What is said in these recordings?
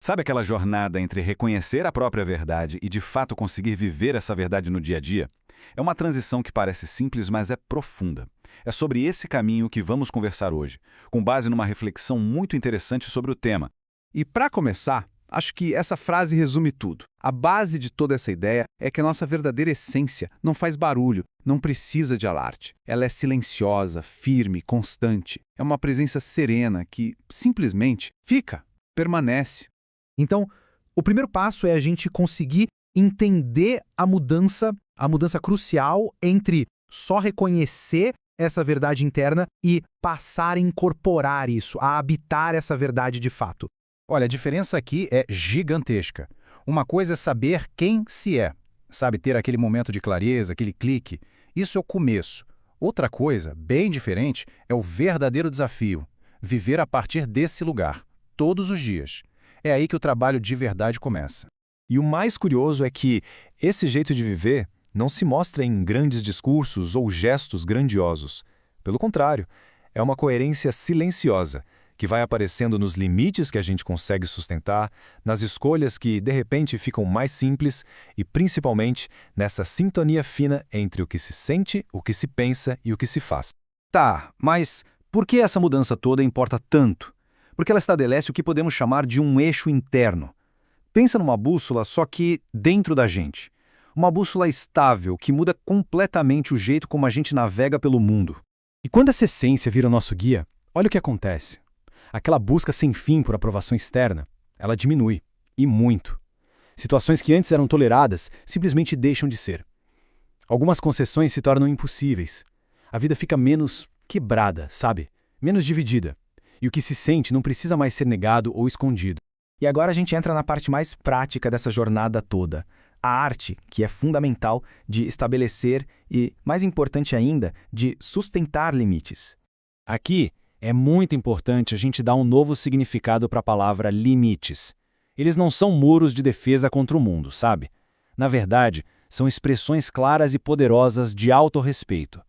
Sabe aquela jornada entre reconhecer a própria verdade e de fato conseguir viver essa verdade no dia a dia? É uma transição que parece simples, mas é profunda. É sobre esse caminho que vamos conversar hoje, com base numa reflexão muito interessante sobre o tema. E para começar, acho que essa frase resume tudo. A base de toda essa ideia é que a nossa verdadeira essência não faz barulho, não precisa de alarde. Ela é silenciosa, firme, constante. É uma presença serena que simplesmente fica, permanece. Então, o primeiro passo é a gente conseguir entender a mudança crucial entre só reconhecer essa verdade interna e passar a incorporar isso, a habitar essa verdade de fato. Olha, a diferença aqui é gigantesca. Uma coisa é saber quem se é, sabe, ter aquele momento de clareza, aquele clique. Isso é o começo. Outra coisa, bem diferente, é o verdadeiro desafio. Viver a partir desse lugar, todos os dias. É aí que o trabalho de verdade começa. E o mais curioso é que esse jeito de viver não se mostra em grandes discursos ou gestos grandiosos. Pelo contrário, é uma coerência silenciosa, que vai aparecendo nos limites que a gente consegue sustentar, nas escolhas que, de repente, ficam mais simples e, principalmente, nessa sintonia fina entre o que se sente, o que se pensa e o que se faz. Tá, mas por que essa mudança toda importa tanto? Porque ela estabelece o que podemos chamar de um eixo interno. Pensa numa bússola, só que dentro da gente. Uma bússola estável que muda completamente o jeito como a gente navega pelo mundo. E quando essa essência vira nosso guia, olha o que acontece. Aquela busca sem fim por aprovação externa, ela diminui, e muito. Situações que antes eram toleradas simplesmente deixam de ser. Algumas concessões se tornam impossíveis. A vida fica menos quebrada, sabe? Menos dividida. E o que se sente não precisa mais ser negado ou escondido. E agora a gente entra na parte mais prática dessa jornada toda. A arte, que é fundamental de estabelecer e, mais importante ainda, de sustentar limites. Aqui é muito importante a gente dar um novo significado para a palavra limites. Eles não são muros de defesa contra o mundo, sabe? Na verdade, são expressões claras e poderosas de autorrespeito.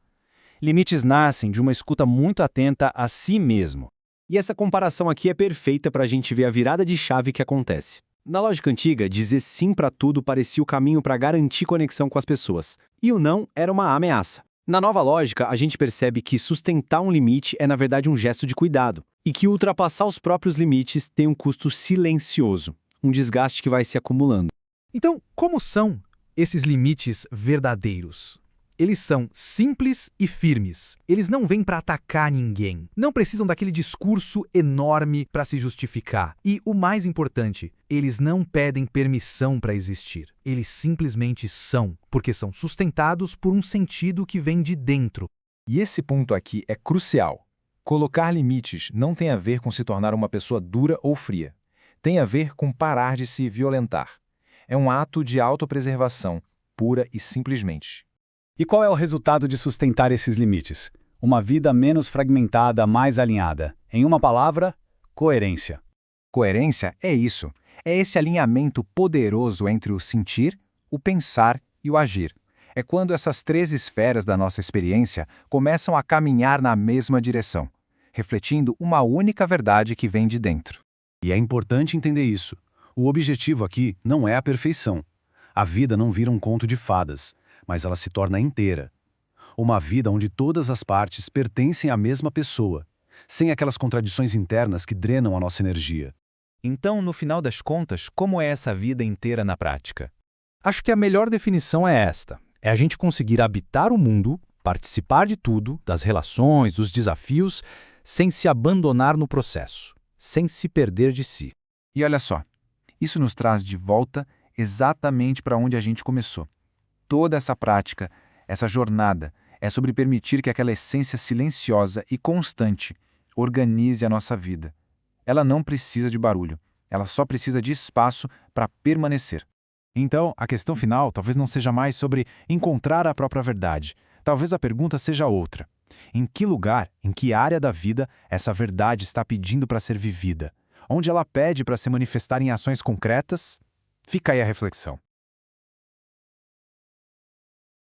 Limites nascem de uma escuta muito atenta a si mesmo. E essa comparação aqui é perfeita para a gente ver a virada de chave que acontece. Na lógica antiga, dizer sim para tudo parecia o caminho para garantir conexão com as pessoas, e o não era uma ameaça. Na nova lógica, a gente percebe que sustentar um limite é, na verdade, um gesto de cuidado, e que ultrapassar os próprios limites tem um custo silencioso, um desgaste que vai se acumulando. Então, como são esses limites verdadeiros? Eles são simples e firmes. Eles não vêm para atacar ninguém. Não precisam daquele discurso enorme para se justificar. E o mais importante, eles não pedem permissão para existir. Eles simplesmente são, porque são sustentados por um sentido que vem de dentro. E esse ponto aqui é crucial. Colocar limites não tem a ver com se tornar uma pessoa dura ou fria. Tem a ver com parar de se violentar. É um ato de autopreservação, pura e simplesmente. E qual é o resultado de sustentar esses limites? Uma vida menos fragmentada, mais alinhada. Em uma palavra, coerência. Coerência é isso. É esse alinhamento poderoso entre o sentir, o pensar e o agir. É quando essas três esferas da nossa experiência começam a caminhar na mesma direção, refletindo uma única verdade que vem de dentro. E é importante entender isso. O objetivo aqui não é a perfeição. A vida não vira um conto de fadas, mas ela se torna inteira. Uma vida onde todas as partes pertencem à mesma pessoa, sem aquelas contradições internas que drenam a nossa energia. Então, no final das contas, como é essa vida inteira na prática? Acho que a melhor definição é esta. É a gente conseguir habitar o mundo, participar de tudo, das relações, dos desafios, sem se abandonar no processo, sem se perder de si. E olha só, isso nos traz de volta exatamente para onde a gente começou. Toda essa prática, essa jornada, é sobre permitir que aquela essência silenciosa e constante organize a nossa vida. Ela não precisa de barulho, ela só precisa de espaço para permanecer. Então, a questão final talvez não seja mais sobre encontrar a própria verdade. Talvez a pergunta seja outra. Em que lugar, em que área da vida essa verdade está pedindo para ser vivida? Onde ela pede para se manifestar em ações concretas? Fica aí a reflexão.